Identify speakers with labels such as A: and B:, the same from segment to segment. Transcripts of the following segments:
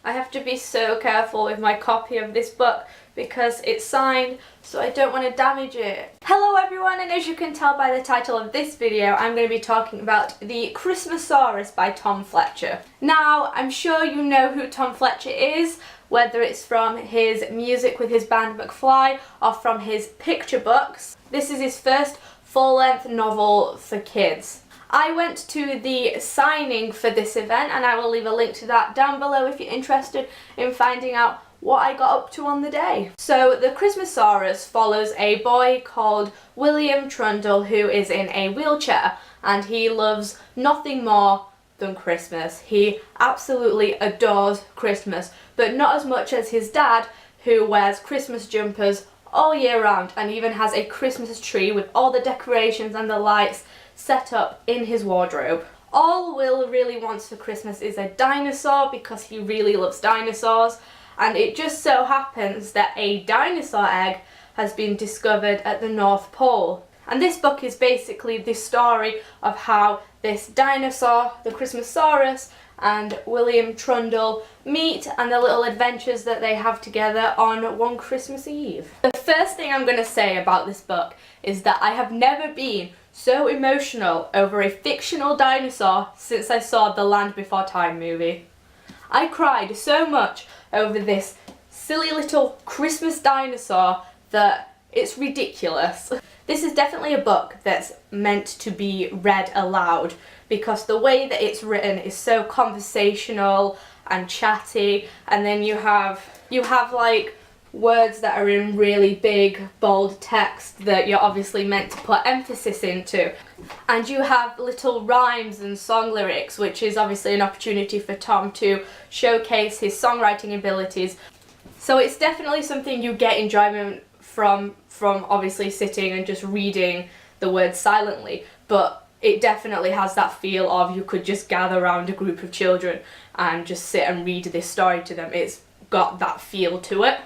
A: I have to be so careful with my copy of this book because it's signed, so I don't want to damage it. Hello everyone, and as you can tell by the title of this video, I'm going to be talking about the Christmasaurus by Tom Fletcher. Now, I'm sure you know who Tom Fletcher is, whether it's from his music with his band McFly or from his picture books. This is his first full-length novel for kids. I went to the signing for this event, and I will leave a link to that down below if you're interested in finding out what I got up to on the day. So the Christmasaurus follows a boy called William Trundle who is in a wheelchair, and he loves nothing more than Christmas. He absolutely adores Christmas, but not as much as his dad, who wears Christmas jumpers all year round and even has a Christmas tree with all the decorations and the lights set up in his wardrobe. All Will really wants for Christmas is a dinosaur because he really loves dinosaurs, and it just so happens that a dinosaur egg has been discovered at the North Pole. And this book is basically the story of how this dinosaur, the Christmasaurus, and William Trundle meet and the little adventures that they have together on one Christmas Eve. The first thing I'm going to say about this book is that I have never been so emotional over a fictional dinosaur since I saw the Land Before Time movie. I cried so much over this silly little Christmas dinosaur that it's ridiculous. This is definitely a book that's meant to be read aloud because the way that it's written is so conversational and chatty, and then you have like words that are in really big bold text that you're obviously meant to put emphasis into, and you have little rhymes and song lyrics, which is obviously an opportunity for Tom to showcase his songwriting abilities. So it's definitely something you get enjoyment from obviously sitting and just reading the words silently, but it definitely has that feel of you could just gather around a group of children and just sit and read this story to them. It's got that feel to it.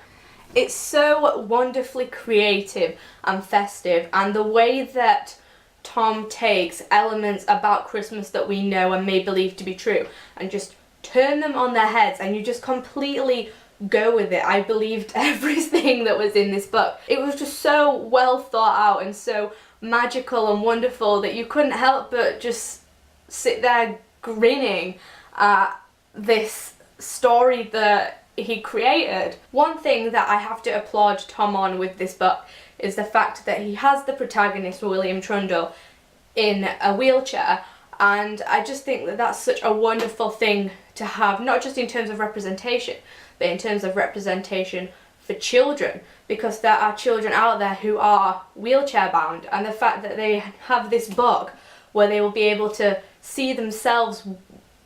A: It's so wonderfully creative and festive, and the way that Tom takes elements about Christmas that we know and may believe to be true and just turn them on their heads, and you just completely go with it. I believed everything that was in this book. It was just so well thought out and so magical and wonderful that you couldn't help but just sit there grinning at this story that he created. One thing that I have to applaud Tom on with this book is the fact that he has the protagonist, William Trundle, in a wheelchair, and I just think that that's such a wonderful thing to have, not just in terms of representation, but in terms of representation for children, because there are children out there who are wheelchair bound, and the fact that they have this book where they will be able to see themselves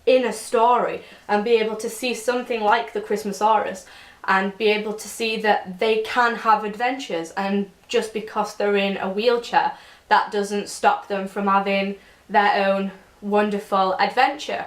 A: in a story and be able to see something like the Christmasaurus and be able to see that they can have adventures, and just because they're in a wheelchair, that doesn't stop them from having their own wonderful adventure.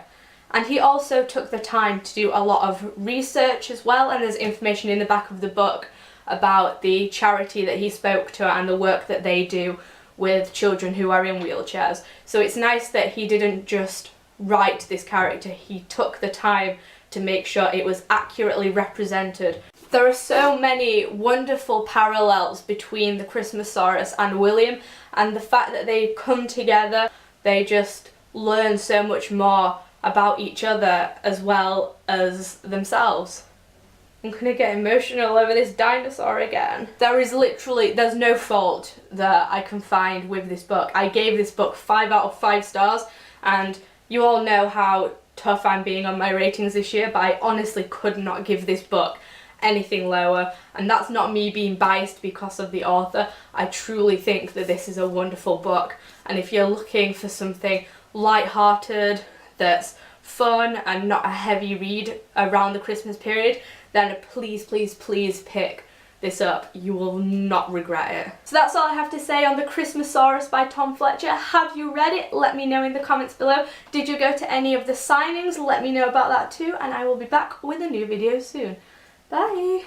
A: And he also took the time to do a lot of research as well, and there's information in the back of the book about the charity that he spoke to and the work that they do with children who are in wheelchairs. So it's nice that he didn't just write this character, he took the time to make sure it was accurately represented. There are so many wonderful parallels between the Christmasaurus and William, and the fact that they come together, they just learn so much more about each other as well as themselves. I'm gonna get emotional over this dinosaur again. There's no fault that I can find with this book. I gave this book 5 out of 5 stars, and you all know how tough I'm being on my ratings this year, but I honestly could not give this book anything lower, and that's not me being biased because of the author. I truly think that this is a wonderful book, and if you're looking for something light-hearted that's fun and not a heavy read around the Christmas period, then please, please, please pick this up. You will not regret it. So that's all I have to say on the Christmasaurus by Tom Fletcher. Have you read it? Let me know in the comments below. Did you go to any of the signings? Let me know about that too, and I will be back with a new video soon. Bye!